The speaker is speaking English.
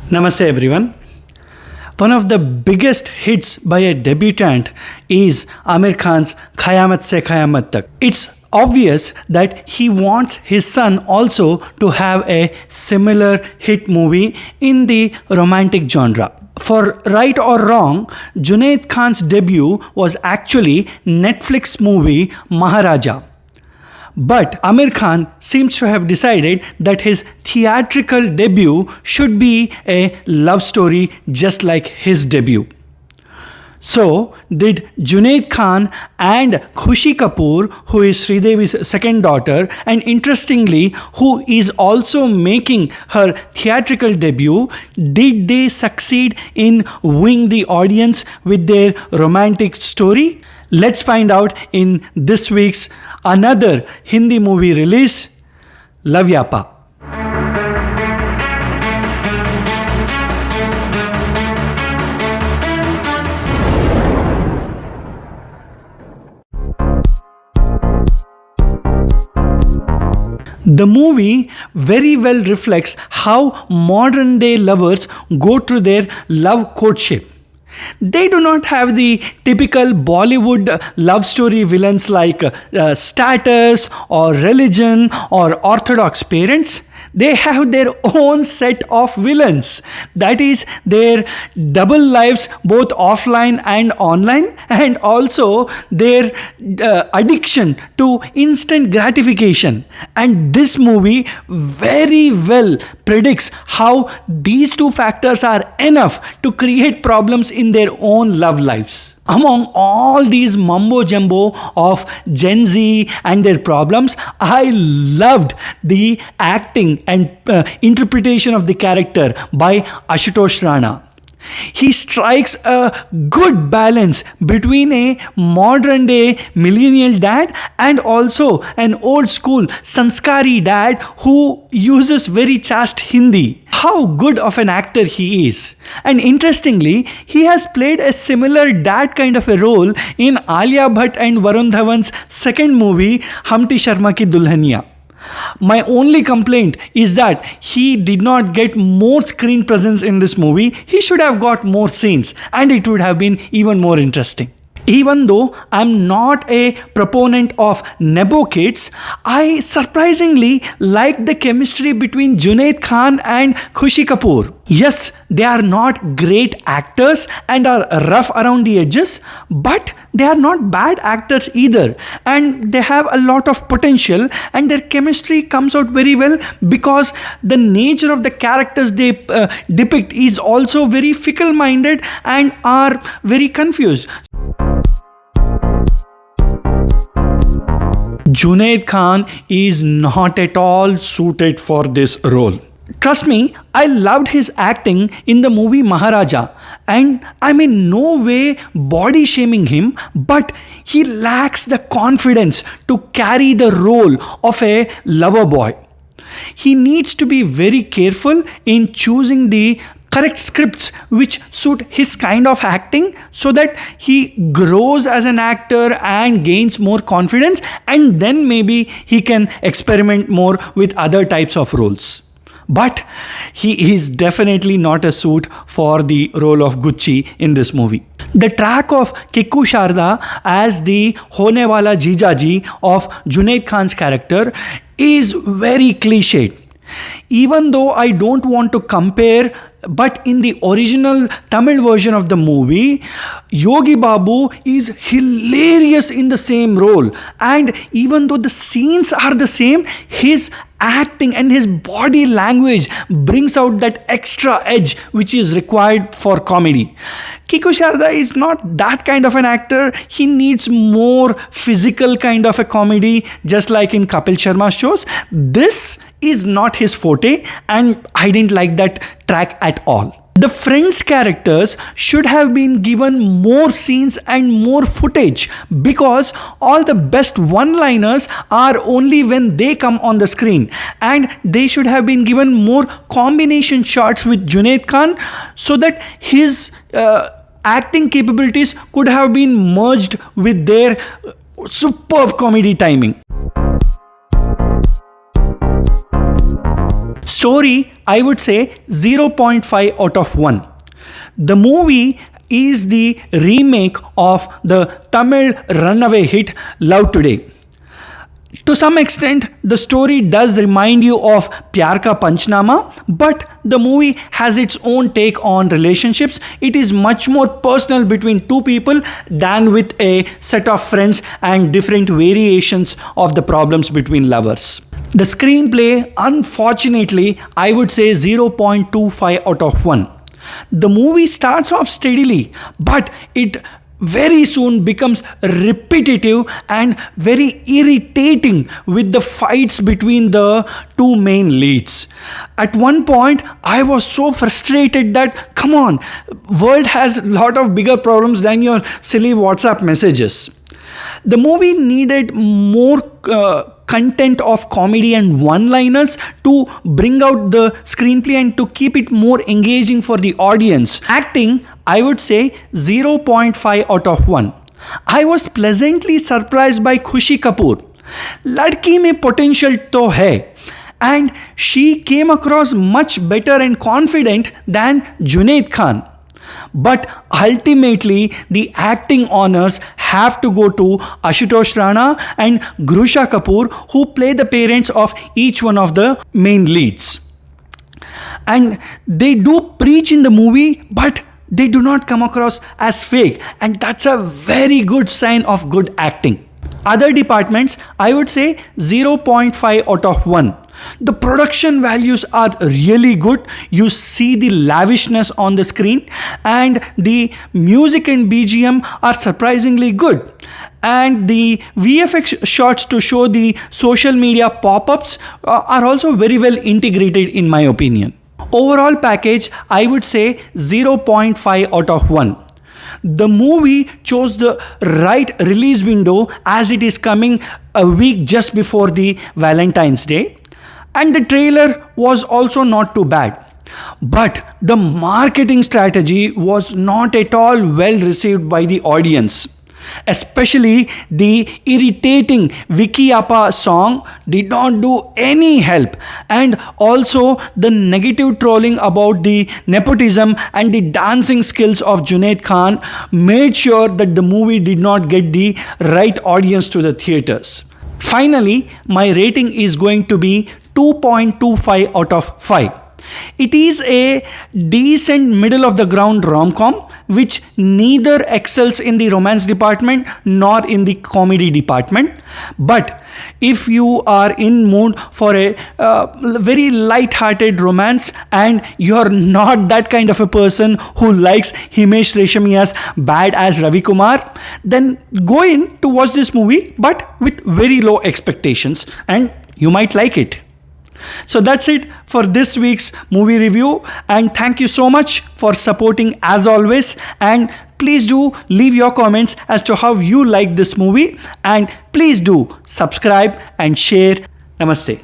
Namaste everyone. One of the biggest hits by a debutant is Amir Khan's Khayamat Se Khayamat Tak. It's obvious that he wants his son also to have a similar hit movie in the romantic genre. For right or wrong, Junaid Khan's debut was actually Netflix movie Maharaja. But Amir Khan seems to have decided that his theatrical debut should be a love story just like his debut. So, did Junaid Khan and Khushi Kapoor, who is Sridevi's second daughter, and interestingly, who is also making her theatrical debut, did they succeed in wooing the audience with their romantic story? Let's find out in this week's another Hindi movie release, Loveyapa. The movie very well reflects how modern day lovers go through their love courtship. They do not have the typical Bollywood love story villains like status or religion or orthodox parents. They have their own set of villains. That is their double lives both offline and online, and also their addiction to instant gratification. And this movie very well predicts how these two factors are enough to create problems in their own love lives. Among all these mumbo jumbo of Gen Z and their problems, I loved the acting and interpretation of the character by Ashutosh Rana. He strikes a good balance between a modern day millennial dad and also an old school sanskari dad who uses very chaste Hindi. How good of an actor he is. And interestingly, he has played a similar dad kind of a role in Alia Bhatt and Varun Dhawan's second movie, Hamti Sharma Ki Dulhaniya. My only complaint is that he did not get more screen presence in this movie. He should have got more scenes and it would have been even more interesting. Even though I'm not a proponent of Nebo kids, I surprisingly like the chemistry between Junaid Khan and Khushi Kapoor. Yes, they are not great actors and are rough around the edges, but they are not bad actors either, and they have a lot of potential, and their chemistry comes out very well because the nature of the characters they depict is also very fickle-minded and are very confused. Junaid Khan is not at all suited for this role. Trust me, I loved his acting in the movie Maharaja, and I'm in no way body shaming him, but he lacks the confidence to carry the role of a lover boy. He needs to be very careful in choosing the correct scripts which suit his kind of acting so that he grows as an actor and gains more confidence, and then maybe he can experiment more with other types of roles. But he is definitely not a suit for the role of Gucci in this movie. The track of Kikku Sharda as the Hone Wala Jijaji of Junaid Khan's character is very cliched. Even though I don't want to compare, but in the original Tamil version of the movie, Yogi Babu is hilarious in the same role. And even though the scenes are the same, his acting and his body language brings out that extra edge which is required for comedy. Kikku Sharda is not that kind of an actor. He needs more physical kind of a comedy, just like in Kapil Sharma shows. This is not his forte, and I didn't like that track at all. The friends' characters should have been given more scenes and more footage because all the best one-liners are only when they come on the screen, and they should have been given more combination shots with Junaid Khan so that his acting capabilities could have been merged with their superb comedy timing. Story, I would say 0.5 out of 1. The movie is the remake of the Tamil runaway hit Love Today. To some extent, the story does remind you of Pyar Ka Panchnama, but the movie has its own take on relationships. It is much more personal between two people than with a set of friends and different variations of the problems between lovers. The screenplay, unfortunately, I would say 0.25 out of 1. The movie starts off steadily, but it very soon becomes repetitive and very irritating with the fights between the two main leads. At one point, I was so frustrated that, come on, world has a lot of bigger problems than your silly WhatsApp messages. The movie needed more content of comedy and one-liners to bring out the screenplay and to keep it more engaging for the audience. Acting, I would say 0.5 out of 1. I was pleasantly surprised by Khushi Kapoor. Ladki mein potential to hai. And she came across much better and confident than Junaid Khan. But ultimately, the acting honors have to go to Ashutosh Rana and Khushi Kapoor, who play the parents of each one of the main leads. And they do preach in the movie, but they do not come across as fake. And that's a very good sign of good acting. Other departments, I would say 0.5 out of 1. The production values are really good. You see the lavishness on the screen, and the music and BGM are surprisingly good. And the VFX shots to show the social media pop-ups are also very well integrated in my opinion. Overall package, I would say 0.5 out of 1. The movie chose the right release window as it is coming a week just before the Valentine's Day. And the trailer was also not too bad. But the marketing strategy was not at all well received by the audience. Especially the irritating Loveyapa song did not do any help, and also the negative trolling about the nepotism and the dancing skills of Junaid Khan made sure that the movie did not get the right audience to the theaters. Finally, my rating is going to be 2.25 out of 5. It is a decent middle of the ground rom-com which neither excels in the romance department nor in the comedy department. But if you are in mood for a very light-hearted romance and you're not that kind of a person who likes Himesh Reshammiya's bad as Ravi Kumar, then go in to watch this movie but with very low expectations and you might like it. So that's it for this week's movie review, and thank you so much for supporting as always, and please do leave your comments as to how you like this movie, and please do subscribe and share. Namaste.